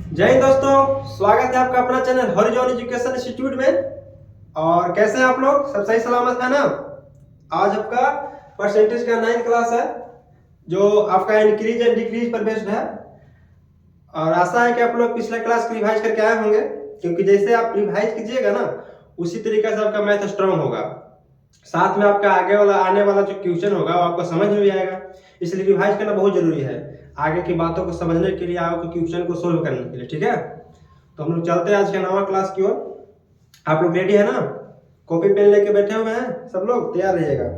जय हिंद दोस्तों, स्वागत है आपका अपना चैनल हॉरिजॉन एजुकेशन इंस्टीट्यूट में। और कैसे हैं आप लोग? सब सही सलामत है ना? आज आपका परसेंटेज का 9th क्लास है जो आपका इंक्रीज एंड डिक्रीज पर बेस्ड है। और आशा है कि आप लोग पिछले क्लास रिवाइज करके आए होंगे, क्योंकि जैसे आप रिवाइज कीजिएगा ना उसी तरीके से आपका मैथ स्ट्रांग होगा। साथ में आपका आगे वाला आने वाला जो क्वेश्चन होगा वो आपको समझ में भी आएगा। इसलिए रिवाइज करना बहुत जरूरी है आगे की बातों को समझने के लिए, आगे के क्वेश्चन को सोल्व करने के लिए। ठीक है, तो हम लोग चलते हैं आज के 9वां क्लास की ओर। आप लोग रेडी है ना? कॉपी पेन लेके बैठे हुए हैं? सब लोग तैयार रहिएगा।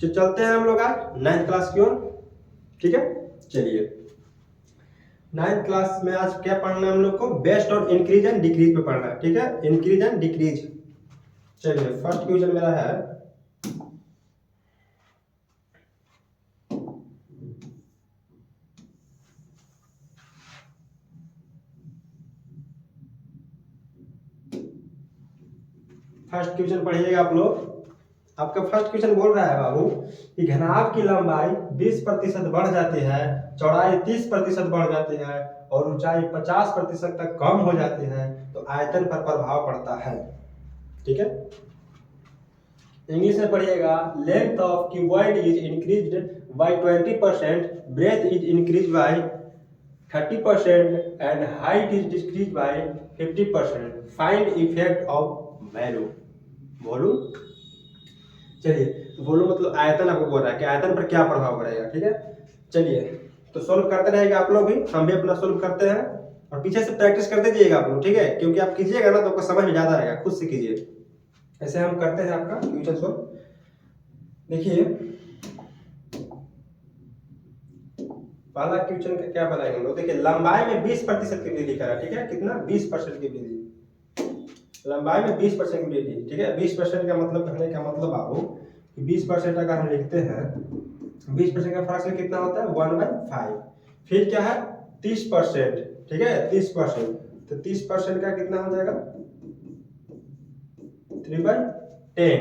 तो चलते हैं हम लोग आज 9th क्लास की ओर। ठीक है, चलिए 9th क्लास में आज क्या पढ़ना है हम लोग को? बेस्ट और इंक्रीज एंड डिक्रीज पे पढ़ना है। ठीक है, इंक्रीज एंड डिक्रीज। चलिए फर्स्ट क्वेश्चन मेरा है, फर्स्ट क्वेश्चन पढ़िएगा आप लोग। आपका फर्स्ट क्वेश्चन बोल रहा है बाबू कि घनाभ की लंबाई 20% बढ़ जाती है, चौड़ाई 30% बढ़ जाती है और ऊंचाई 50% तक कम हो जाती है, तो आयतन पर प्रभाव पड़ता है। ठीक है, इंग्लिश में पढ़िएगा। Length of cuboid is increased by 20%, breadth is increase by 30% and height is decrease by 50%। Find effect of value. बोलू, चलिए बोलो मतलब आयतन आपको बोल रहा है कि आयतन पर क्या प्रभाव पड़ेगा। ठीक है, चलिए तो सोल्व करते रहेगा आप लोग भी, हम भी अपना सोल्व करते हैं और पीछे से प्रैक्टिस करते जाइएगा आप लोग। ठीक है, क्योंकि आप कीजिएगा ना तो आपको समझ में ज्यादा आएगा, खुद से कीजिए। ऐसे हम करते हैं आपका क्वेश्चन सोल्व। देखिए पहला क्वेश्चन का क्या बनाएंगे हम लोग। देखिए लंबाई में 20% की वृद्धि करा। ठीक है, कितना? 20% की वृद्धि। लंबाई में 20% की वृद्धि। ठीक है, 20% का मतलब कहने का मतलब आपको कि 20% अगर हम लिखते हैं, 20% का फ्रैक्शन कितना होता है? 1/5। फिर क्या है? 30%। ठीक है, 30%, तो 30% का कितना हो जाएगा? 3/10।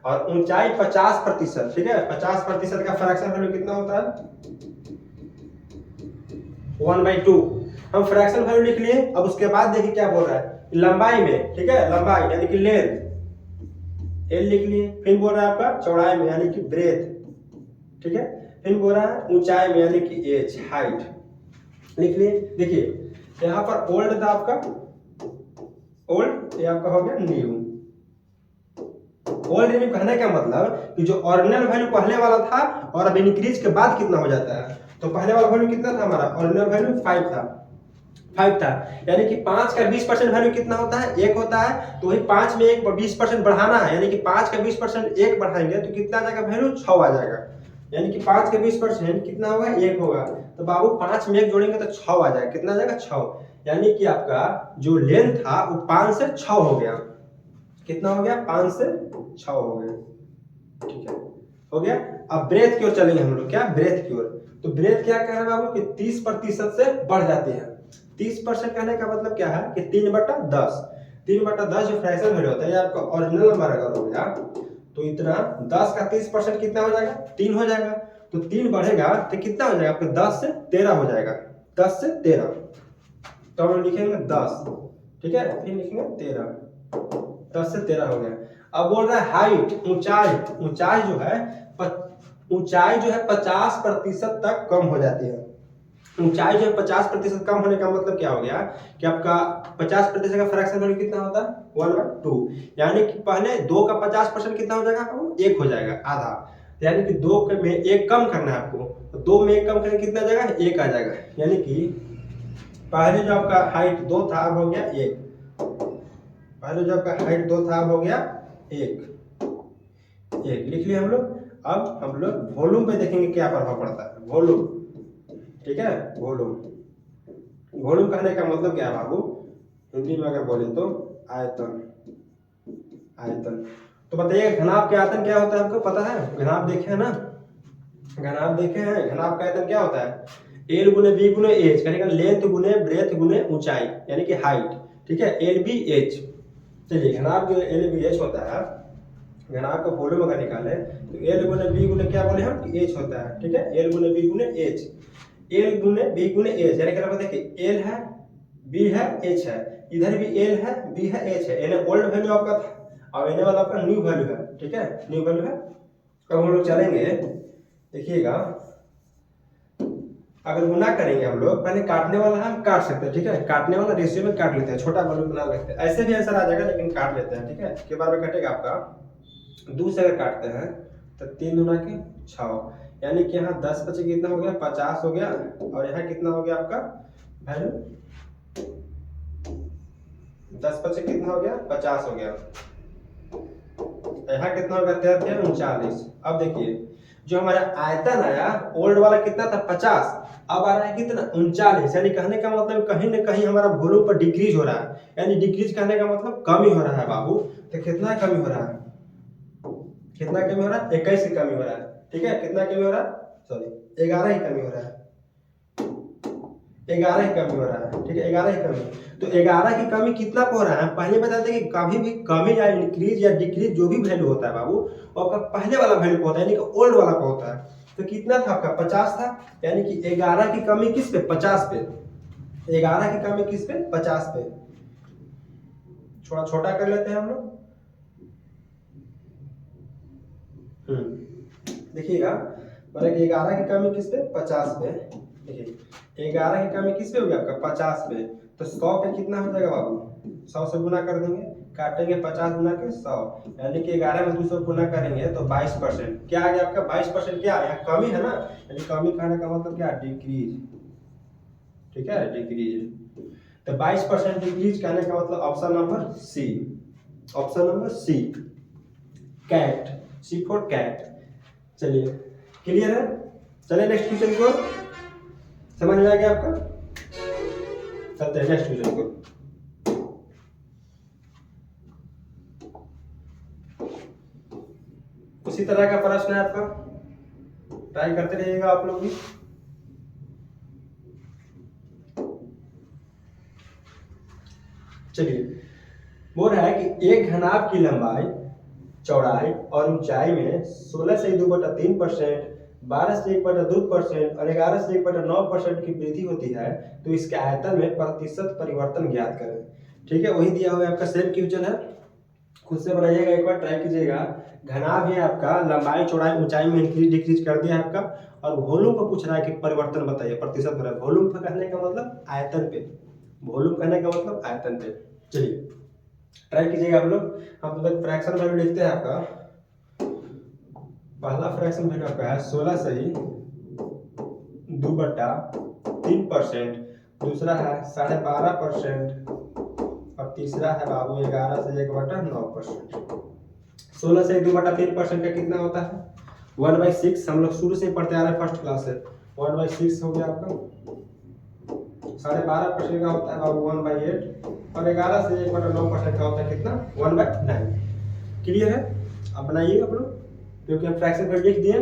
और ऊंचाई 50%। ठीक है, 50% का फ्रैक्शन वैल्यू कितना होता है? 1/2। हम फ्रैक्शन वैल्यू लिख लिए। अब उसके बाद देखिए क्या बोल रहा है लंबाई में। ठीक है, लंबाई यानी कि लेंथ एल लिख लिए। फिर बोल रहा है आपका चौड़ाई में यानी कि ब्रेथ। ठीक है, फिर बोल रहा है ऊंचाई में यानी कि एच, हाइट लिख लिए। देखिए यहाँ पर ओल्ड था आपका ओल्ड, ये आपका हो गया न्यू। ओल्ड न्यू कहने का मतलब कि जो ओरिजिनल वैल्यू पहले वाला था और अब इंक्रीज के बाद कितना हो जाता है। तो पहले वाला वैल्यू कितना था हमारा? ओरिजिनल वैल्यू 5 था, यानी कि 5 का 20% वैल्यू कितना होता है? 1 होता है। तो वही 5 में 1 20% बढ़ाना है, यानी कि 5 का 20% 1 बढ़ाएंगे तो कितना आ जाएगा वैल्यू? 6 आ जाएगा। यानी कि 5 का 20% कितना होगा? 1 होगा। तो बाबू 5 में 1 जोड़ेंगे तो 6 आ जाएगा। कितना आ जाएगा? 6। यानी कि आपका जो लेंथ था वो 5 से 6 हो गया। कितना हो गया? 5 से 6 हो गया। ठीक है, हो गया। अब ब्रेथ की ओर चलेंगे हम लोग। क्या? ब्रेथ की ओर। तो ब्रेथ क्या कह रहा है बाबू कि 30% से बढ़ जाती है। 30% कहने का मतलब क्या है कि 3/10। 3/10 जो फ्रैक्शन वैल्यू होता है, ये आपका ओरिजिनल नंबर अगर हो गया तो इतना 10 का 30% कितना हो जाएगा? 3 हो जाएगा। तो 3 बढ़ेगा तो कितना हो जाएगा आपका? 10 से 13 हो जाएगा। 10 से 13, तो हम लिखेंगे 10। ठीक है, फिर लिखेंगे 13। 10 से 13 हो गया। अब बोल रहा है हाइट, ऊंचाई। ऊंचाई जो है 50% तक कम हो जाती है। ऊंचाई जो है 50% कम होने का मतलब क्या हो गया कि आपका 50% का फ्रैक्शन वैल्यू कितना होता है? 1/2। यानी कि पहले 2 का 50% कितना हो जाएगा? 1 हो जाएगा, आधा। यानी कि 2 में 1 कम करना है आपको, तो 2 में 1 कम करके कितना आ जाएगा? 1 आ जाएगा। यानी कि पहले जो आपका हाइट 2 था अब हो गया 1। पहले जो आपका हाइट 2 था अब हो गया 1। लिख लिया हम लोग। अब हम लोग वॉल्यूम पे देखेंगे क्या प्रभाव पड़ता है। वॉल्यूम। ठीक है, वॉल्यूम। वॉल्यूम कहने का मतलब क्या है बाबू? हिंदी में अगर बोले तो आयतन। आयतन। तो बताइए घनाभ के आयतन क्या होता है? आपको पता है? घनाभ देखे है ना? घनाभ देखे हैं। घनाभ का आयतन क्या होता है? एल गुने बी गुने एच, कहने का लेंथ गुने ब्रेथ गुने ऊंचाई यानी कि हाइट। ठीक है, एल बी एच। चलिए घनाभ जो एल बी एच होता है, घनाभ का वॉल्यूम अगर निकाले तो एल गुने बी गुने क्या बोले हम? एच होता है। ठीक है, एल गुने बी गुने एच। एल गुने बी गुने एच यानी कि देखिए एल है बी है एच है, इधर भी एल है बी है एच है, एन ओल्ड वैल्यू आपका था और एन वाला आपका न्यू वैल्यू है, ठीक है, न्यू वैल्यू है। अब हम लोग चलेंगे, देखिएगा अगर गुना करेंगे हम लोग, पहले काटने वाला हम काट सकते हैं, ठीक है, काटने वाला रेशियो में काट लेते हैं, छोटा वॉल्यूम बना लेते हैं, ऐसे भी आंसर आ जाएगा लेकिन काट लेते हैं, ठीक है। के बार में कटेगा आपका 2 से अगर काटते हैं तो 3 दूना के 6, यानी कि यहाँ 10 बचे कितना हो गया 50 हो गया, और यहाँ कितना हो गया आपका वैल्यू 10 बचे कितना हो गया 50 हो गया, यहाँ कितना हो गया 39। अब देखिए जो हमारा आयतन आया ओल्ड वाला कितना था 50, अब आ रहा है कितना 39, यानी कहने का मतलब कहीं ना कहीं हमारा वॉल्यूम पर डिक्रीज हो रहा है, यानी डिक्रीज कहने का मतलब कमी हो रहा है बाबू। तो कितना कमी हो रहा है, कितना कमी हो रहा है 21 की कमी हो रहा है, ठीक है, कितना कमी हो रहा है सॉरी 11 ही कमी हो रहा है, 11 ही कमी हो रहा है, ठीक है, 11 ही कमी। तो 11 की कमी कितना हो रहा है, पहले बताते हैं कि कभी भी कमी या इंक्रीज या डिक्रीज जो भी वैल्यू होता है बाबू वो आपका पहले वाला वैल्यू पे होता है, यानी कि ओल्ड वाला पे होता है। तो कितना था आपका 50 था, यानी कि 11 की कमी किस पे 50 पे, 11 की कमी किस पे 50 पे, थोड़ा छोटा कर लेते हैं हम लोग। देखिएगा मतलब कि 11 की कमी किस पे 50 पे, देखिए 11 की कमी किस पे होगी आपका 50 पे, तो 100 पे कितना हो जाएगा बाबू 100 से गुना कर देंगे, काटेंगे 50 गुना के 100, यानी कि 11 में 200 गुना करेंगे तो 22%, क्या आ गया आपका 22%, क्या यहाँ कमी है ना, यानी कमी कहने का मतलब क्या डिक्रीज, ठीक है डिक्रीज। तो 22% डिक्रीज कहने का मतलब option number C, option number C cat, C for cat. चलिए क्लियर है, चलिए नेक्स्ट क्वेश्चन को, समझ में आ गया आपका, चलते हैं नेक्स्ट क्वेश्चन को। उसी तरह का प्रश्न है आपका, ट्राई करते रहिएगा आप लोग भी। चलिए बोल रहा है कि एक घनाभ की लंबाई चौड़ाई और ऊंचाई में 16 से 2/3%, 12 से 1/2% और 11 से 1/9% की वृद्धि होती है, तो इसके आयतन में प्रतिशत परिवर्तन ज्ञात करें, ठीक है। वही दिया हुआ है आपका, सेम क्वेश्चन है, खुद से बनाइएगा, एक बार ट्राई कीजिएगा। घनाभ है आपका, लंबाई चौड़ाई ऊंचाई में इंक्रीज डिक्रीज कर दिया है आपका, और वॉल्यूम को पूछ रहा है कि परिवर्तन बताइए प्रतिशत पर, वॉल्यूम कहने का मतलब आयतन पे, वॉल्यूम कहने का मतलब आयतन पे। चलिए ट्राई कीजिएगा आप लोग। हम तो फ्रैक्शन वैल्यू लिखते हैं आपका, पहला फ्रैक्शन वैल्यू आपका है 16 से 2/3%, दूसरा है 12.5%, और तीसरा है बाबू 11 से 1/9%। 16 से 2/3% का कितना होता है 1/6, हम लोग शुरू से पढ़ते आ रहे हैं, फर्स्ट क्लास से, 1/6 हो गया आपका, 12.5% का होता है बाबू 1/8, और 11 से 1/9% का होता है कितना 1/9। क्लियर है, अब बनाइए आप लोग, क्योंकि हम फ्रैक्शन पर लिख दिए,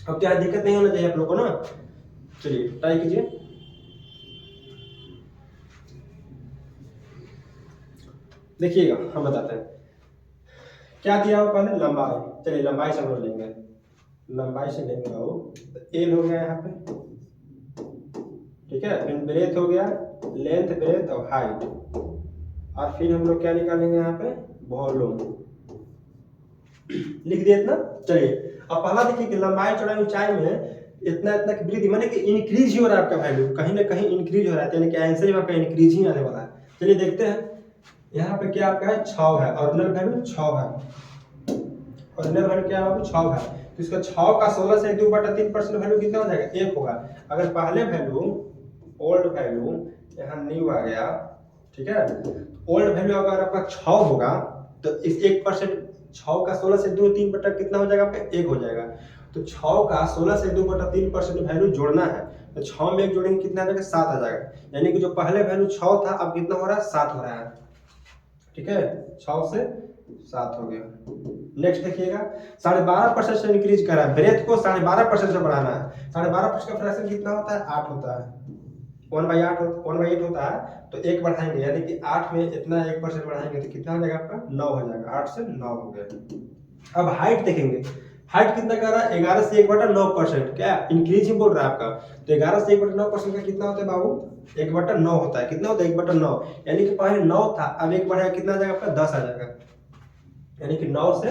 अब क्या दिक्कत नहीं होना चाहिए आप लोग को ना। चलिए ट्राई कीजिए। देखिएगा हम बताते हैं क्या दिया हो, पहले लंबाई, चलिए लंबाई से हम लोग लेंगे, लंबाई से लेंगे बाबू, एल हो गया यहाँ पे, ठीक है, फिर ब्रेथ हो गया, लेंथ ब्रेथ और हाइट, और फिर हम लोग क्या निकालेंगे यहाँ पे वॉल्यूम, लिख दिए इतना। चलिए अब पहला देखिए कि लंबाई चौड़ाई ऊंचाई में इतना इतना की वृद्धि, माने कि इंक्रीज ही हो रहा है आपका वैल्यू, कहीं ना कहीं इंक्रीज हो रहा है, यानी कि आंसर ही आपका इंक्रीज ही आने वाला है। चलिए देखते हैं, यहाँ पे क्या आपका है 6 है, ऑरिजिनल वैल्यू 6 है, ऑरिजिनल वैल्यू क्या है 6 है, तो इसका 6 का 16 से 2/3% वैल्यू कितना हो जाएगा 1 होगा। अगर पहले वैल्यू ओल्ड वैल्यू यहाँ न्यू आ गया, ठीक है, ओल्ड वैल्यू अगर आपका 6 होगा तो इस 1%, 6 का 16 से 2/3 कितना हो जाएगा आपका 1 हो जाएगा, तो 6 का 16 से 2/3% वैल्यू जोड़ना है, तो 6 में 1 जोड़ेंगे कितना आ जाएगा 7 आ जाएगा, यानी कि जो पहले वैल्यू 6 था अब कितना हो रहा है 7 हो रहा है, ठीक है, 6 से 7 हो गया। नेक्स्ट देखिएगा 12.5% से इंक्रीज करा है, ब्रेथ को 12.5% से बढ़ाना है, 12.5% का फ्रैक्शन कितना होता है 8 होता है, 1/8 होता है, तो 1 बढ़ाएंगे, यानी कि 8 में इतना 1% बढ़ाएंगे तो कितना हो जाएगा आपका 9 हो जाएगा, 8 से 9 हो गया। अब हाइट देखेंगे, हाइट कितना कर रहा है 11 से 1/9%, क्या इंक्रीज ही बोल रहा है आपका। तो 11 से 1/9% का कितना होता है बाबू 1/9 होता है। कितना होता है 1/9, यानी कि पहले 9 था, अब 1 बढ़ेगा कितना आ जाएगा आपका 10 आ जाएगा, यानी कि 9 से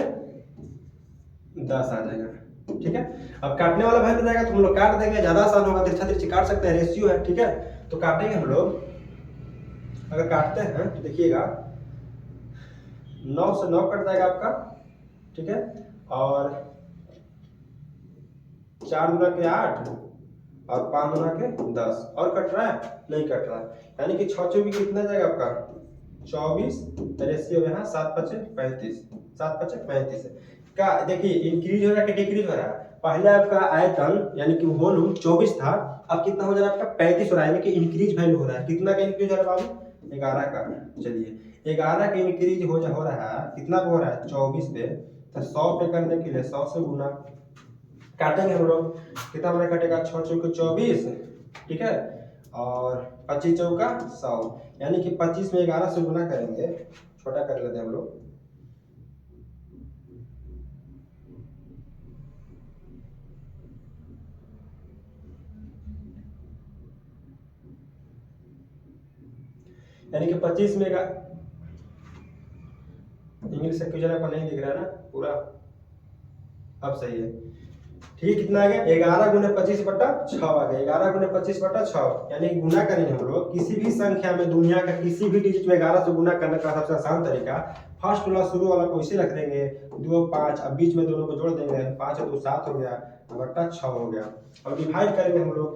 10 आ जाएगा। ठीक है, अब काटने वाला वैल्यू जाएगा तो हम लोग काट देंगे, ज्यादा आसान होगा, तिरछा तिरछी काट सकते हैं, रेशियो है। ठीक है, तो काटेंगे हम लोग, अगर काटते हैं तो देखिएगा 9 से 9 कट जाएगा आपका। ठीक है, और 4 गुना के 8 और 5 गुना के 10, और कट रहा है नहीं कट रहा है, यानी कि 6 चौबीस कितना जाएगा आपका 24, रेशियो यहाँ 7 पचे 35, 7 पचे 35 का। देखिए इंक्रीज हो रहा है कि डिक्रीज हो रहा है, पहले आपका आयतन यानी कि वॉल्यूम 24 था, अब कितना हो जा रहा है आपका 35 हो रहा है, यानी कि इंक्रीज वैल्यू हो रहा है। कितना का इंक्रीज हो रहा है बाबू 11 का। चलिए 11 का इंक्रीज हो रहा है, कितना हो रहा है 24 पे, तो 100 पे करने के लिए 100 से गुना काटेंगे हम लोग, कितना हमारा कटेगा 6 चौके 24, ठीक है, और 25 चौका 100, यानी कि 25 में 11 से गुना करेंगे, छोटा कर लेते हैं हम लोग, यानी कि 25 में इंग्लिश से क्वेश्चन आपको नहीं दिख रहा है ना पूरा, अब सही है। ठीक, कितना आ गया 11 गुने 25/6 आ गया, 11 गुने 25/6, यानी गुना करेंगे हम लोग किसी भी संख्या में, दुनिया का किसी भी डिजिट में 11 से गुना करने का सबसे आसान तरीका, फर्स्ट वाला शुरू वाला को इसे रख देंगे 2 5, अब बीच में दोनों को जोड़ देंगे, 5 और 2 7 हो गया, बट्टा 6 हो गया, और डिवाइड करेंगे हम लोग,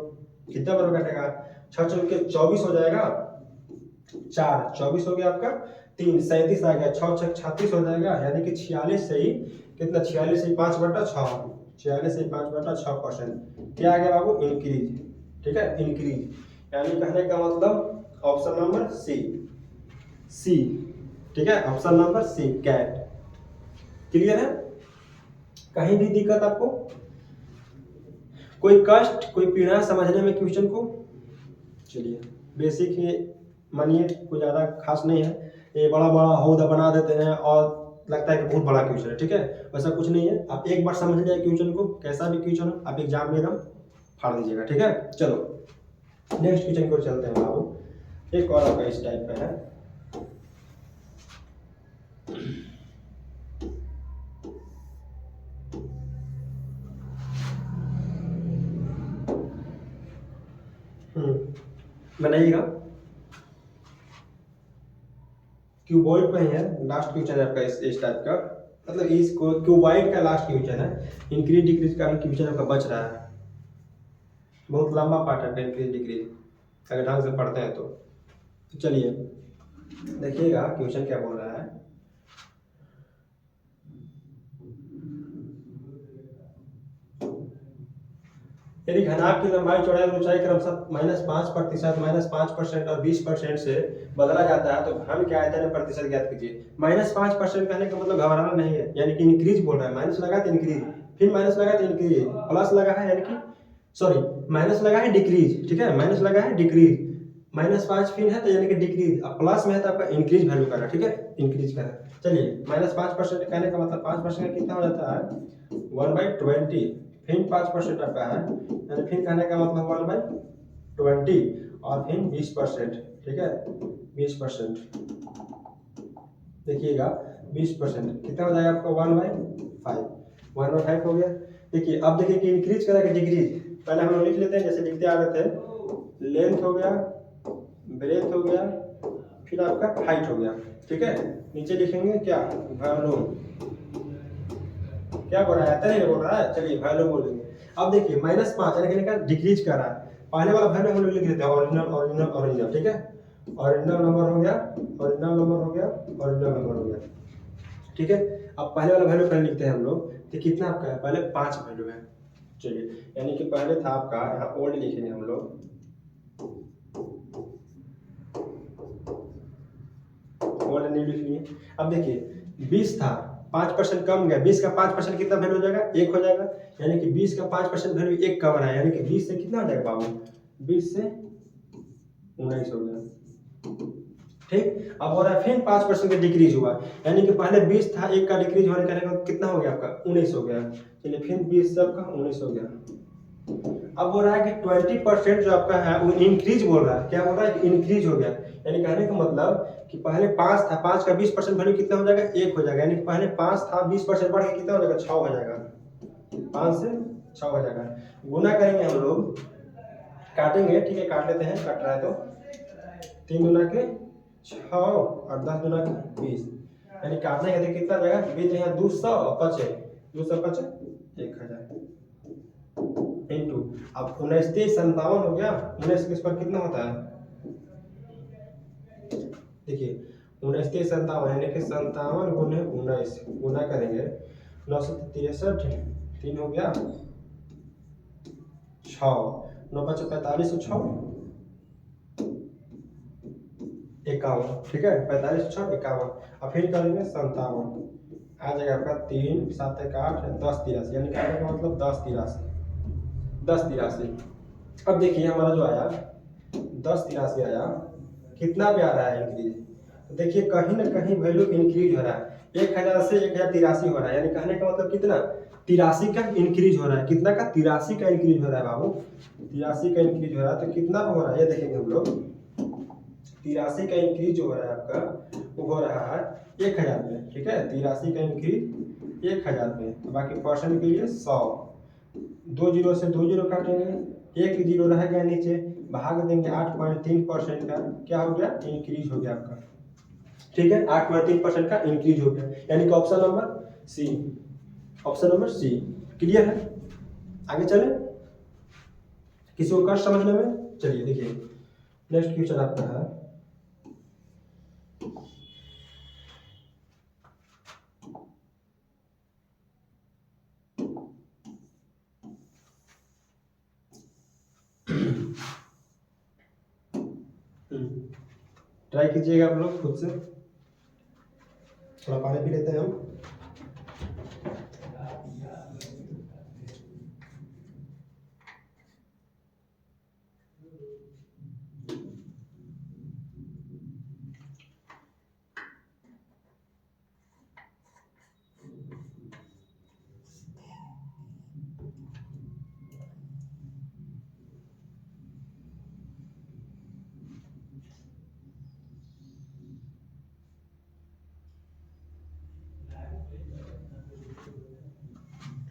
कितना बराबर कटेगा 6 चौके 24 हो जाएगा, 4 24 हो गया आपका, 3 37 आ गया, 6 6 36 हो जाएगा, यानी कि 46 से ही कितना 46 से 5/6, 46 से 5/6% क्या आ गया बाबू इंक्रीज। ठीक है, इंक्रीज, यानी कहने का मतलब ऑप्शन नंबर सी, सी। ठीक है, option number C cat. Clear है, कहीं भी दिक्कत आपको, कोई कष्ट कोई पीड़ा समझने में क्वेश्चन को? चलिए बेसिक ही मानिए, कोई ज़्यादा खास नहीं है, ये बड़ा बड़ा हौदा बना देते हैं और लगता है कि बहुत बड़ा क्वेश्चन है। ठीक है, वैसा कुछ नहीं है, आप एक बार समझ लिया क्वेश्चन को, कैसा भी क्वेश्चन हो आप एग्जाम में एकदम फाड़ दीजिएगा। ठीक है, चलो नेक्स्ट क्वेश्चन को चलते हैं बाबू, एक और आपका इस टाइप का है। बनाइएगा, क्यूबॉइड पे है, लास्ट क्वेश्चन है आपका इस टाइप का, मतलब इस क्यूबॉइड का लास्ट क्वेश्चन है, इंक्रीज डिक्रीज का भी क्वेश्चन आपका बच रहा है, बहुत लंबा पार्ट है इंक्रीज डिक्रीज, अगर ढंग से पढ़ते हैं तो चलिए देखिएगा क्वेश्चन क्या बोल रहा है। यदि घनाभ की लंबाई चौड़ाई और ऊंचाई क्रमशः -5%, -5% और 20% से बदला जाता है तो घन के आयतन में प्रतिशत ज्ञात कीजिए। -5% कहने का मतलब घबराना नहीं है, यानी कि इंक्रीज बोल रहा है, माइनस लगा तो इंक्रीज, फिर माइनस लगा तो इंक्रीज, प्लस लगा है यानी कि सॉरी माइनस लगा है डिक्रीज। ठीक है, माइनस लगा है डिक्रीज, -5 फिर है तो यानी कि डिक्रीज, अब प्लस में है तो आपका इंक्रीज वैल्यू कर रहा है। ठीक है, इंक्रीज कर रहा है। चलिए -5% कहने का मतलब 5% कितना हो जाता है 1/20, फिर 5% आपका है, यानी फिर कहने का मतलब 1/20 और फिर 20%। ठीक है, 20% देखिएगा 20% कितना हो जाएगा आपका 1/5, 1/5 हो गया। देखिए अब देखिए कि इंक्रीज करा कि डिक्रीज, पहले हम लोग लिख लेते हैं जैसे लिखते आ रहे थे, लेंथ हो गया, ब्रेथ हो गया, फिर आपका हाइट हो गया। ठीक है, नीचे लिखेंगे क्या वॉल्यूम, क्या बोल रहा है आयतन ही बोल रहा है, चलिए वॉल्यूम बोल देंगे। अब देखिए -5 यानी कि डिक्रीज कर रहा है, पहले वाला वैल्यू हम लोग लिख देते हैं ओरिजिनल ओरिजिनल ओरिजिनल। ठीक है, ओरिजिनल नंबर हो गया, ओरिजिनल नंबर हो गया, ओरिजिनल नंबर हो गया। ठीक है, अब पहले वाला वैल्यू पहले लिखते हैं हम लोग, तो कितना आपका है पहले 5 वैल्यू है। चलिए यानी कि पहले था आपका यहाँ ओल्ड लिखेंगे हम लोग, ओल्ड न्यू लिख लिए। अब देखिए 20 था, 5% कम गया, 20 का 5% कितना वैल्यू हो जाएगा 1 हो जाएगा, यानी कि 20 का 5% वैल्यू 1 कवर है, यानी कि 20 से कितना हो जाएगा बाबू 20 से 19 हो गया। ठीक। अब हो रहा है फिर 5% का डिक्रीज हुआ, यानी कि पहले 20 था, एक का डिक्रीज होने का कितना हो गया आपका 19 हो गया। चलिए फिर 20 सबका 19 हो गया। अब हो रहा है कि 20% जो आपका है वो इंक्रीज बोल रहा है, क्या बोल रहा है कि इंक्रीज हो गया, यानी कहने का मतलब कि पहले 5 था, 5 का 20% वैल्यू कितना हो जाएगा 1 हो जाएगा, यानी पहले 5 था 20% बढ़ के कितना हो जाएगा 6 हो जाएगा, 5 से 6 हो जाएगा। गुना करेंगे हम लोग, काटेंगे, ठीक है काट लेते हैं, कट रहा है तो 3 गुना के 6 और 10 गुना के 20, यानी काटने के कितना जाएगा 20 यहाँ 200 पचे 200 पचे 1000 इंटू, अब 19 57 हो गया, 19 के पर कितना होता है देखिए 19 57 यानी कि 57 गुने 19 गुना करेंगे 963 3 हो गया 6 9 5 45 6 51, ठीक है 45 6 51, अब फिर करेंगे 57 आ जाएगा आपका 3 7 1 8 10 83, यानी कहने का मतलब 10 83। अब देखिए हमारा जो आया 10 83 आया, कितना पे आ रहा है इंक्रीज, तो देखिए कहीं ना कहीं वैल्यू इंक्रीज हो रहा है, 1000 से 1083 हो रहा है, यानी कहने का मतलब कितना 83 का इंक्रीज हो रहा है, कितना का 83 का इंक्रीज हो रहा है बाबू, 83 का इंक्रीज हो रहा है, तो कितना हो रहा है ये देखेंगे हम लोग, 83 का इंक्रीज जो हो रहा है आपका वो हो रहा है 1000 में, ठीक है 83 का इंक्रीज 1000 में, बाकी परसेंट के लिए 100, 2 जीरो से 2 जीरो काटेंगे, एक जीरो रहेगा नीचे, भाग देंगे 8.3% का, क्या हो गया इंक्रीज हो गया आपका, ठीक है 8.3% का इंक्रीज हो गया, यानी कि option number C, option number C clear है। आगे चले, किसी को कष्ट समझने में, चलिए देखिए नेक्स्ट क्वेश्चन आपका है ट्राई कीजिएगा आप लोग खुद से, थोड़ा पानी पी लेते हैं हम।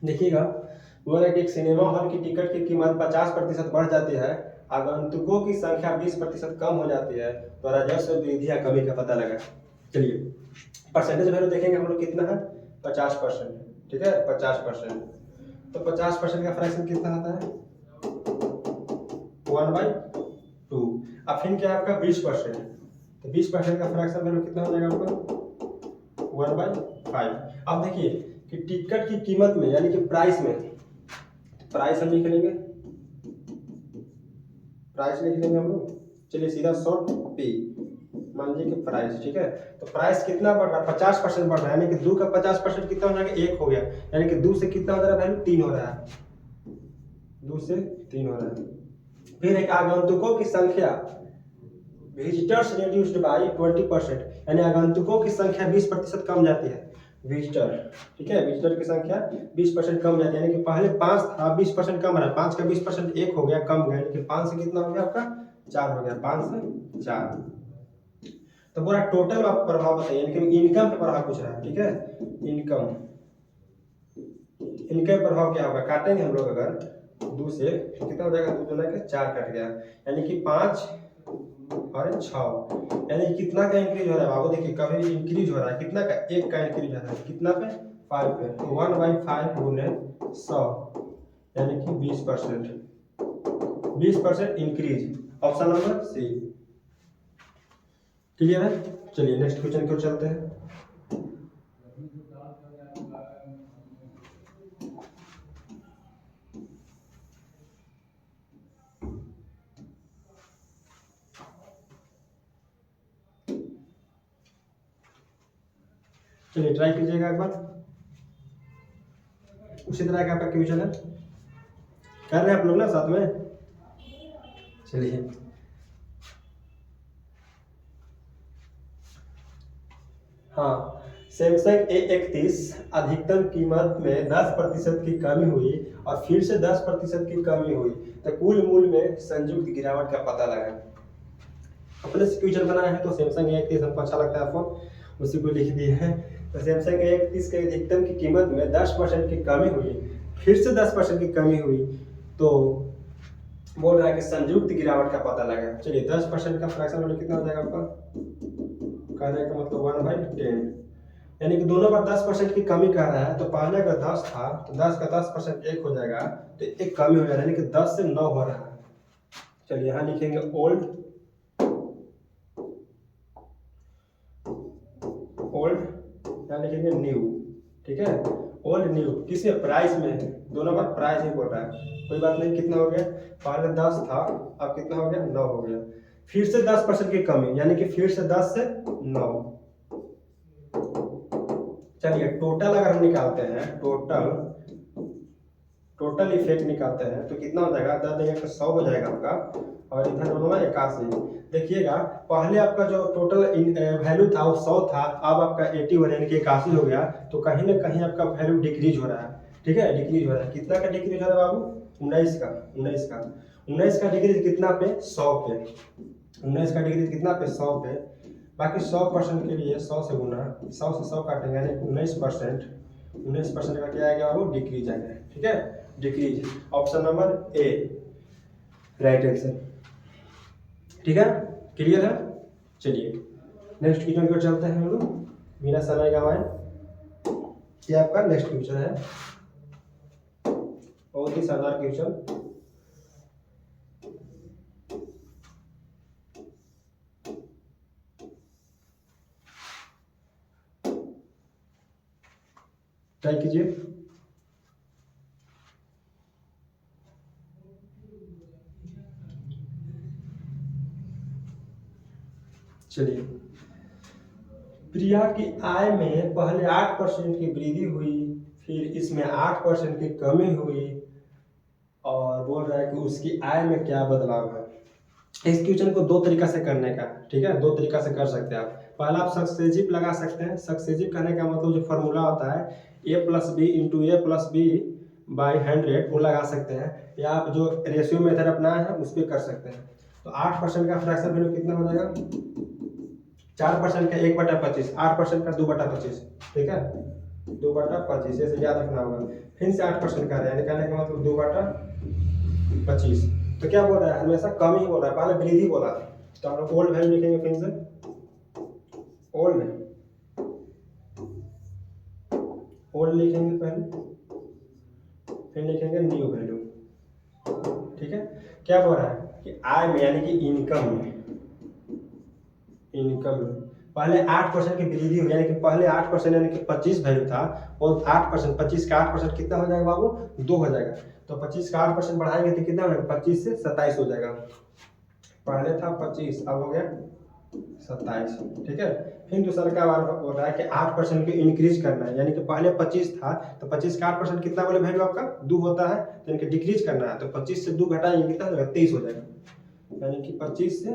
देखिएगा वो है कि एक सिनेमा हॉल की टिकट की कीमत 50% बढ़ जाती है, आगंतुकों की संख्या 20% कम हो जाती है, तो राजस्व वृद्धि या कमी का पता लगा। चलिए परसेंटेज वैल्यू देखेंगे हम लोग कितना है 50%, ठीक है 50%, तो 50% का फ्रैक्शन कितना आता है 1/2, अब फिर क्या है आपका 20%, तो 20% का फ्रैक्शन वैल्यू कितना हो जाएगा आपका 1/5। अब देखिए कि टिकट की कीमत में यानी कि प्राइस में, प्राइस हम लिख लेंगे, प्राइस लिख लेंगे हम लोग, चलिए सीधा शॉर्ट पी, मान लीजिए कि प्राइस, ठीक है तो प्राइस कितना बढ़ रहा है 50% बढ़ रहा है, यानी कि 2 का 50% कितना हो जाएगा 1 हो गया, यानी कि 2 से कितना हो जा रहा है वैल्यू 3 हो रहा है, 2 से 3 हो रहा है। फिर एक आगंतुकों की संख्या विजिटर्स रिड्यूस्ड बाई 20%, यानी आगंतुकों की संख्या 20% कम जाती है, विजिटर, ठीक है विजिटर की संख्या 20% कम जाती है, यानी कि पहले 5 था 20% कम रहा, 5 का 20% 1 हो गया कम गया, यानी कि 5 से कितना हो गया आपका 4 हो गया, 5 से 4। तो पूरा टोटल आप प्रभाव बताइए, यानी कि इनकम पे प्रभाव पूछ रहा है, ठीक है इनकम, इनकम प्रभाव क्या होगा, काटेंगे हम लोग अगर 2 से कितना हो जाएगा 2 दूना के 4 कट गया, यानी कि 5 और 6, यानी कितना का इंक्रीज हो रहा है बाबू, देखिए कभी इंक्रीज हो रहा है कितना का 1 का इंक्रीज हो रहा है, कितना पे 5 पे, तो 1/5 गुने 100, यानी कि 20%, 20% increase, option number C clear है। चलिए नेक्स्ट क्वेश्चन की ओर चलते हैं। चलिए ट्राई कीजिएगा एक बार, उसी तरह का आपका क्वेश्चन है, कर रहे हैं आप लोग ना साथ में, चलिए हाँ, सैमसंग A31 अधिकतम कीमत में 10% की कमी हुई और फिर से 10% की कमी हुई, तो कुल मूल्य में संयुक्त गिरावट का पता लगा। अपने से क्वेश्चन बनाया है तो सैमसंग A31 हमको अच्छा लगता है फोन, उसी को लिख दिए हैं। तो सैमसंग A31 के अधिकतम की कीमत में 10% की कमी हुई, फिर से 10% की कमी हुई, तो बोल रहा है कि संयुक्त गिरावट का पता लगा। चलिए 10% का फ्रैक्शन वैल्यू कितना हो जाएगा आपका, कहने का मतलब 1/10, यानी कि दोनों बार 10% की कमी कर रहा है। तो पहले अगर 10 था तो 10 का 10% 1 हो जाएगा, तो एक कमी हो जाएगा, यानी कि 10 से 9 हो रहा है। चलिए यहाँ लिखेंगे ओल्ड, यहाँ लिखेंगे न्यू, ठीक है। ओल्ड न्यू किसमें, प्राइस में, दोनों बार प्राइस ही बोल रहा है, कोई बात नहीं। कितना हो गया, पहले 10 था, अब कितना हो गया, 9 हो गया। फिर से 10% की कमी, यानी कि फिर से 10 से 9। चलिए टोटल अगर हम निकालते हैं, टोटल इफेक्ट निकालते हैं तो कितना हो जाएगा, 10 देंगे तो 100 हो जाएगा आपका, और इधर दोनों में 81। देखिएगा पहले आपका जो टोटल वैल्यू था वो 100 था, अब आपका 80 हो रहा है, यानी कि 81 हो गया। तो कहीं ना कहीं आपका वैल्यू डिक्रीज हो रहा है, ठीक है, डिक्रीज हो रहा है। कितना का डिक्रीज हो रहा है बाबू, 19 का डिक्रीज कितना पे, 100 पे। 19 का डिक्रीज कितना पे, 100 पे। बाकी 100% के लिए 100 से गुना, 100 से 100 काटेंगे, यानी 19% का क्या आएगा, वो डिक्रीज आएगा, ठीक है, decrease. Option number A right answer, ठीक है, क्लियर है। चलिए नेक्स्ट क्वेश्चन को चलते हैं हम लोग बिना समय गंवाए। ये आपका नेक्स्ट क्वेश्चन है, बहुत ही शानदार क्वेश्चन। ट्राई कीजिए। चलिए, प्रिया की आय में पहले 8% की वृद्धि हुई, फिर इसमें 8% की कमी हुई, और बोल रहा है कि उसकी आय में क्या बदलाव है। इस क्वेश्चन को दो तरीका से करने का, ठीक है, दो तरीका से कर सकते हैं आप। पहला आप सक्सेसिव लगा सकते हैं। सक्सेसिव करने का मतलब जो फॉर्मूला होता है A+B × A+B/100 वो लगा सकते हैं, या आप जो रेशियो मेथड अपनाए हैं उस पर कर सकते हैं। तो 8% का फ्रैक्शन वैल्यू कितना हो जाएगा, 4% का 1/25, 8% का 2/25, ठीक है, 2/25, ऐसे याद रखना होगा। फिर से 8% का यानी कहने का मतलब 2/25। तो क्या बोल रहा है, हमेशा कम ही बोल रहा है, पहले वृद्धि बोला। तो हम लोग ओल्ड वैल्यू लिखेंगे, फिर से ओल्ड लिखेंगे पहले, फिर लिखेंगे न्यू वैल्यू, ठीक है। क्या बोल रहा है कि आय में, यानी कि इनकम में पहले 8% की वृद्धि हुई, यानी कि पहले 8% यानी कि 25 वैल्यू था, और 8%, 25 का 8% कितना हो जाएगा बाबू, 2 हो जाएगा। तो 25 का 8% बढ़ाएंगे तो कितना हो जाएगा, 25 से 27 हो जाएगा। पहले था 25, अब हो गया 27, ठीक है। फिर दूसरा का बार बोल रहा है कि 8% को इंक्रीज करना है, यानी कि पहले 25 था, तो 25 का 8% कितना बोले वैल्यू आपका 2 होता है, तो यानी कि डिक्रीज करना है। तो 25 से 2 घटाएंगे कितना हो जाएगा, 23 हो जाएगा, यानी कि 25 से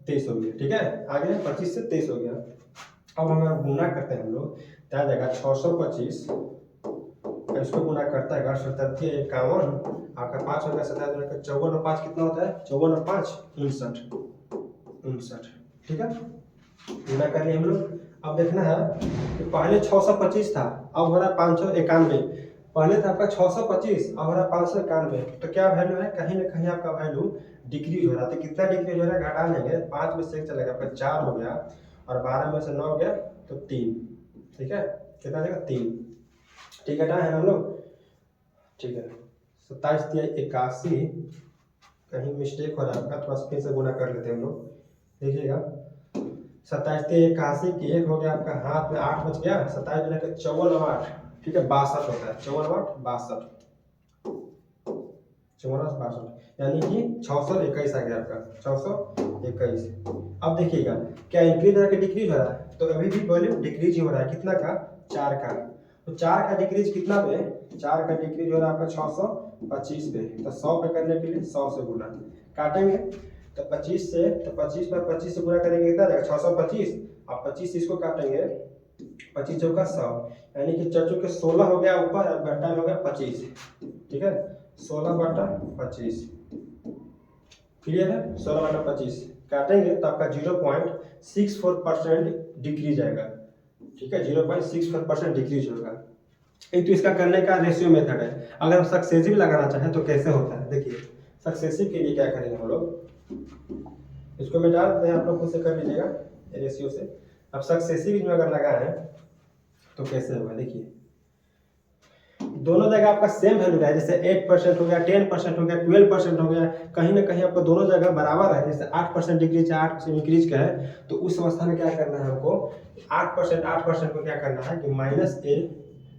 23 हो गया, ठीक है। आगे 25 से 23 हो गया। अब हम गुना करते हैं हम लोग, तो आ जाएगा 625, इसको गुना करता है 7 51, आपका 5 हो गया, 57 54 और 5 कितना होता है, 54 और 5 59, ठीक है, गुना कर लिए हम लोग। अब देखना है कि पहले 625 था, अब हो रहा है 591। पहले था आपका 625, अब हो रहा है 591, तो क्या वैल्यू है, कहीं ना कहीं आपका वैल्यू डिक्रीज हो रहा है। तो कितना डिक्रीज हो रहा है, घटा लेंगे, 5 में से 1 चलेगा, आपका 4 हो गया, और 12 में से 9 हो गया तो 3, ठीक है, कितना देगा 3, ठीक है, हम लोग, ठीक है। 27 × 81, कहीं मिस्टेक हो रहा है आपका, थोड़ा सा फिर से गुना कर लेते हैं हम लोग, देखिएगा। 27 × 81 की 1 हो गया आपका, हाथ में 8 बच गया, 27 गुना के 54 और 8, ठीक है, 62 होता है, 54 और 8 62, यानी कि 621 आ गया आपका, 621। अब देखिएगा क्या इंक्रीज हो रहा है कि डिक्रीज हो रहा है, तो अभी भी वॉल्यूम डिक्रीज ही हो रहा है, कितना का, 4 का। तो 4 का डिक्रीज कितना पे, 4 का डिक्रीज हो रहा है आपका 625 पे। तो 100 पे करने के लिए 100 से गुना काटेंगे, तो 25 से, तो 25 पर 25 से गुना करेंगे कितना आ जाएगा, 625, आप 25 इसको काटेंगे, 25 चौका 100, यानी कि चौके के 16 हो गया ऊपर और घटा में हो गया 25, ठीक है, 16/25, क्लियर है। 16/25 काटेंगे तो आपका 0.64% डिक्रीज आएगा, ठीक है, 0.64% डिक्रीज होगा। एक तो इसका करने का रेशियो मेथड है। अगर हम सक्सेसिव लगाना चाहें तो कैसे होता है, देखिए सक्सेसिव के लिए क्या करेंगे हम लोग, इसको मैं डाल दें, आप लोग खुद से कर लीजिएगा रेशियो से। अब सक्सेसिव में अगर लगाएं तो कैसे होगा, देखिए दोनों जगह आपका सेम वैल्यू है, जैसे 8% हो गया, 10% हो गया, 12% हो गया, कहीं ना कहीं आपको दोनों जगह बराबर है, जैसे 8% डिक्रीज है, 8% इंक्रीज का है, तो उस अवस्था में क्या करना है हमको, 8% को क्या करना है कि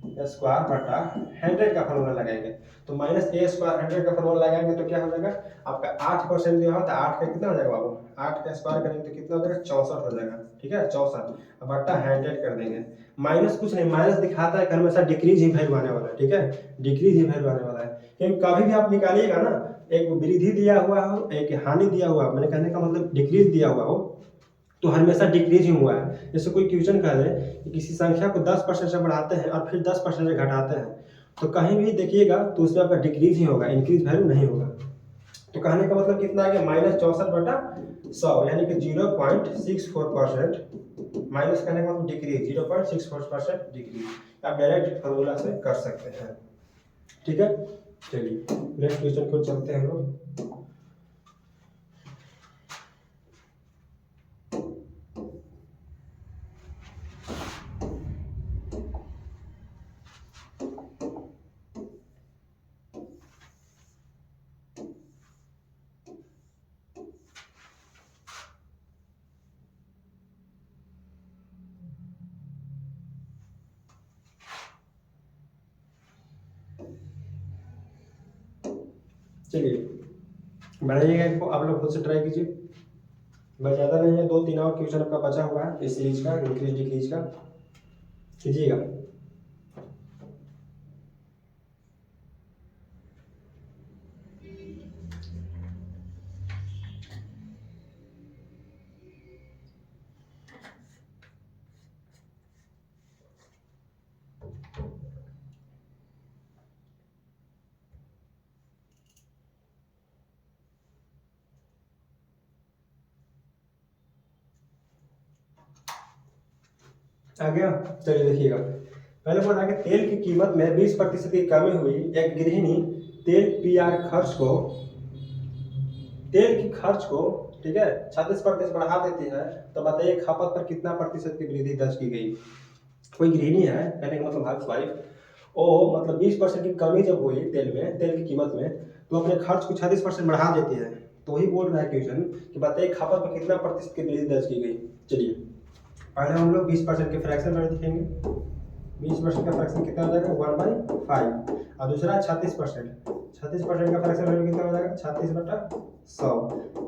-a² का फॉर्मूला लगाएंगे। तो -a² 100 का फॉर्मूला लगाएंगे तो क्या हो जाएगा आपका 8% जो होता है, 8 का कितना हो जाएगा बाबू, 8 का स्क्वायर करेंगे तो कितना हो जाएगा 64 हो जाएगा, ठीक है 64, अब बट्टा 100 कर देंगे। माइनस कुछ नहीं, माइनस दिखाता है कि हमेशा डिक्रीज ही वैल्यू आने वाला है, ठीक है, डिक्रीज ही वैल्यू आने वाला है, क्योंकि कभी भी आप निकालिएगा ना, एक वृद्धि दिया हुआ हो, एक हानि दिया हुआ, मैंने कहने का मतलब डिक्रीज दिया हुआ हो तो हमेशा डिक्रीज ही हुआ है। जैसे कोई क्वेश्चन कह दे कि किसी संख्या को 10% से बढ़ाते हैं और फिर 10% से घटाते हैं, तो कहीं भी देखिएगा तो उसमें आपका डिक्रीज ही होगा, इंक्रीज वैल्यू नहीं होगा। तो कहने का मतलब कितना आ गया, -64/100, यानी कि 0.64%, माइनस करने का मतलब डिक्रीज, 0.64% डिक्रीज। आप डायरेक्ट फॉर्मूला से कर सकते हैं, ठीक है। चलिए नेक्स्ट क्वेश्चन को चलते हैं हम लोग। चलिए बनाइएगा इनको, आप लोग खुद से ट्राई कीजिए, बस ज़्यादा नहीं है, 2-3 और क्वेश्चन आपका बचा हुआ है इस सीरीज का, इंक्रीज डिक्रीज का, कीजिएगा। आ गया, चलिए देखिएगा। पहले बोल रहा है कि तेल की कीमत में 20% की कमी हुई, एक गृहिणी तेल पीआर खर्च को, तेल की खर्च को, ठीक है, 36% बढ़ा देती है, तो बताइए खपत पर कितना प्रतिशत की वृद्धि दर्ज की गई। कोई गृहिणी है, कहने का मतलब हाउस वाइफ, ओ मतलब 20% की कमी जब हुई तेल में, तेल की कीमत में, तो अपने खर्च को 36% बढ़ा देती है। तो वही बोल रहा है क्वेश्चन कि बताइए खपत पर कितना प्रतिशत की वृद्धि दर्ज की गई। चलिए पहले हम लोग 20% के फ्रैक्शन में लिखेंगे, 20% का फ्रैक्शन कितना हो जाएगा 1/5, और दूसरा 36%, 36% का फ्रैक्शन वैल्यू कितना हो जाएगा 36/100,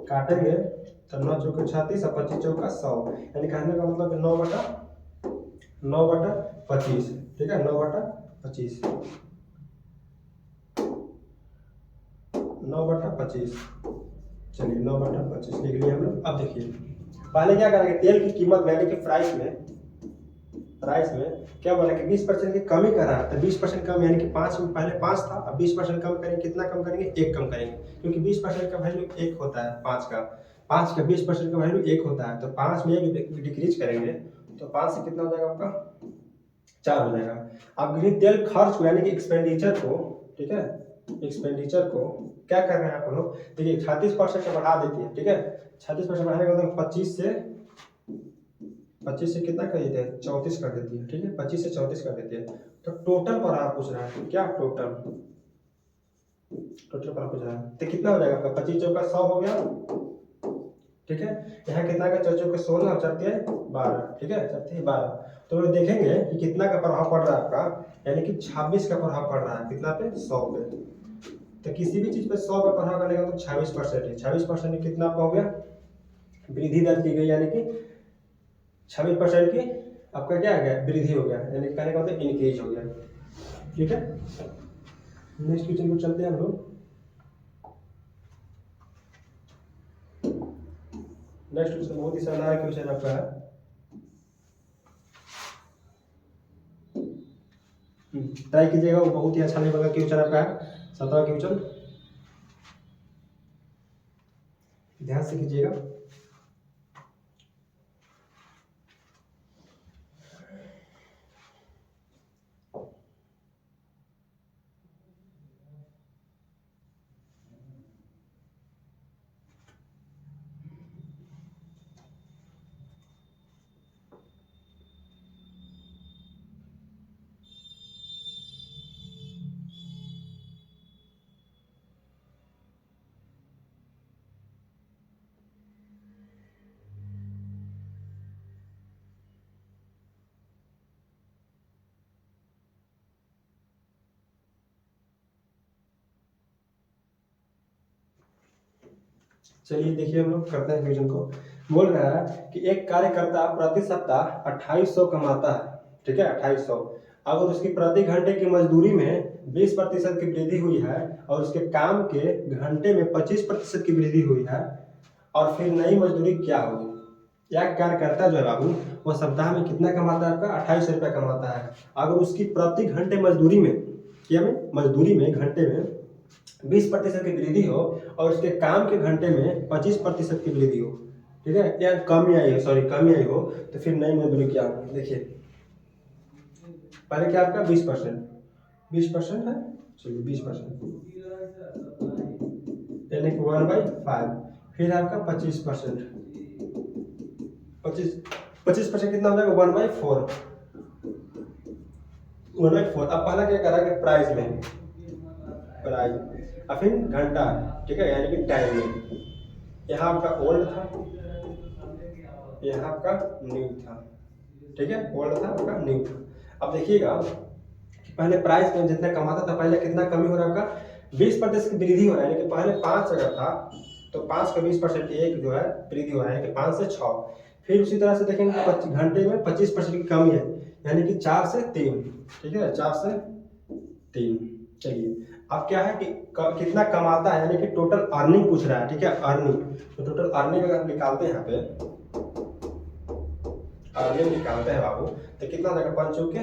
काटेंगे तो 9 चौके 36 और 25 चौका 100, यानी कहने का मतलब 9/25, ठीक है, 9/25, 9/25, चलिए 9/25 लिख लिया हम लोग। अब देखिए पहले क्या करेंगे, तेल की कीमत में यानी कि प्राइस में क्या बोला कि 20% की कमी कर रहा है, तो 20% कम यानी कि 5 में पहले 5 था, अब 20% कम करेंगे, कितना कम करेंगे 1 कम करेंगे, क्योंकि 20% का वैल्यू 1 होता है, 5 का 20% का वैल्यू 1 होता है, तो 5 में 1 डिक्रीज करेंगे तो 5 से कितना हो जाएगा आपका 4 हो जाएगा। अब तेल खर्च को यानी कि एक्सपेंडिचर को, ठीक है, एक्सपेंडिचर को क्या कर रहे हैं आप लोग, देखिए 36% से बढ़ा देती है, ठीक है, 36% बढ़ाने का मतलब 25 से कितना कर देती है 34 कर देती है, ठीक है, 25 से 34 कर देती है। तो टोटल पर आप पूछ रहा है क्या, टोटल पर पूछ रहा है, तो कितना हो जाएगा आपका 25 चौका 100 हो गया, ठीक है, यहाँ कितना का 4 चौके 16 और 4 तिया 12, ठीक है, 4 तिया 12, तो लोग देखेंगे कि कितना का प्रभाव पड़ रहा है आपका, यानी कि 26 का प्रभाव पड़ रहा है, कितना पे 100 पे। तो किसी भी चीज पे 100 का प्रभाव करने का तो 26% है, 26% में कितना आपका हो गया वृद्धि दर्ज की गई, यानी कि 26% की आपका क्या आ गया वृद्धि हो गया, यानी कहने का मतलब इंक्रीज हो गया, ठीक है। नेक्स्ट क्वेश्चन को चलते हैं हम लोग। नेक्स्ट क्वेश्चन बहुत ही शानदार क्वेश्चन आपका है, ट्राई कीजिएगा, वो बहुत ही अच्छा लगेगा। क्वेश्चन आपका 17 क्वेश्चन ध्यान से कीजिएगा। चलिए देखिए, हम लोग करते हैं क्वेश्चन को। बोल रहा है कि एक कार्यकर्ता प्रति सप्ताह 2800 कमाता है, ठीक है, 2800। अगर उसकी प्रति घंटे की मजदूरी में 20% की वृद्धि हुई है और उसके काम के घंटे में 25% की वृद्धि हुई है, और फिर नई मजदूरी क्या होगी? यह कार्यकर्ता जो है बाबू, वो सप्ताह में कितना कमाता है? आपका 2800 रुपया कमाता है। अगर उसकी प्रति घंटे मजदूरी में, क्या में मजदूरी में घंटे में 20% की वृद्धि हो और उसके काम के घंटे में 25% की वृद्धि हो, ठीक है, या कमी आई हो, सॉरी कमी आई हो, तो फिर नई मजदूरी क्या होगी? देखिए पहले क्या आपका 20% है, चलिए 20% यानी कि 1/5, फिर आपका 25%, 25% कितना हो जाएगा? 1/4, 1/4। अब पहला क्या करा कि प्राइस में, प्राइस, और फिर घंटा, ठीक है, यानी कि टाइम में। यहाँ आपका ओल्ड था, यहाँ आपका न्यू था, ठीक है, ओल्ड था, आपका न्यू था। अब देखिएगा कि पहले प्राइस में जितना कमाता था, पहले कितना कमी हो रहा है आपका? 20% की वृद्धि हो रहा है, यानी कि पहले 5 अगर था तो 5 का 20% एक जो है वृद्धि हो रहा है, यानी कि 5 से 6। फिर उसी तरह से देखेंगे घंटे में 25% की कमी है, यानी कि 4 से 3, ठीक है, 4 से 3। चलिए अब क्या है कि कितना कमाता है, यानी कि टोटल अर्निंग पूछ रहा है, ठीक है, अर्निंग। तो टोटल अर्निंग अगर निकालते हैं, यहाँ पे अर्निंग निकालते हैं बाबू, तो कितना आ जाएगा? 5 चौके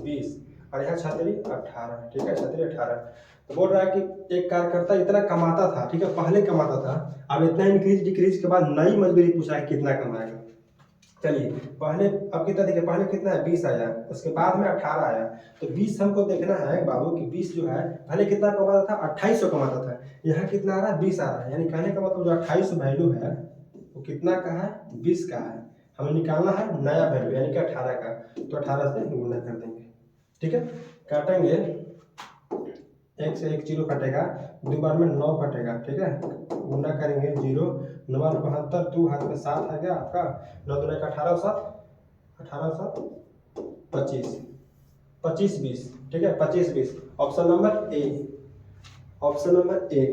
20, और यहाँ 18, ठीक है, 18। तो बोल रहा है कि एक कार्यकर्ता इतना कमाता था, ठीक है, पहले कमाता था, अब इतना इंक्रीज डिक्रीज के बाद नई मजदूरी पूछा है कितना कमाएगा। चलिए पहले, अब कितना देखिए, पहले कितना है? 20 आया, उसके बाद में 18 आया। तो 20 हमको देखना है बाबू कि 20 जो है पहले कितना कमाता था? 2800 कमाता था। यहाँ कितना आ रहा है? 20 आ रहा है, यानी कहने का मतलब जो 2800 वैल्यू है वो कितना का है? 20 का है। हमें निकालना है नया वैल्यू, यानी कि 18 का। तो 18 से गुना कर देंगे, ठीक है, काटेंगे, 1 से 1 जीरो कटेगा, 2 बार में 9 कटेगा, ठीक है, गुना करेंगे 0, 9 72, 2 हाथ में 7 आ गया आपका, 9 दूना का 18, 7 25, 25 20, ठीक है, 25 20। Option number A, option number A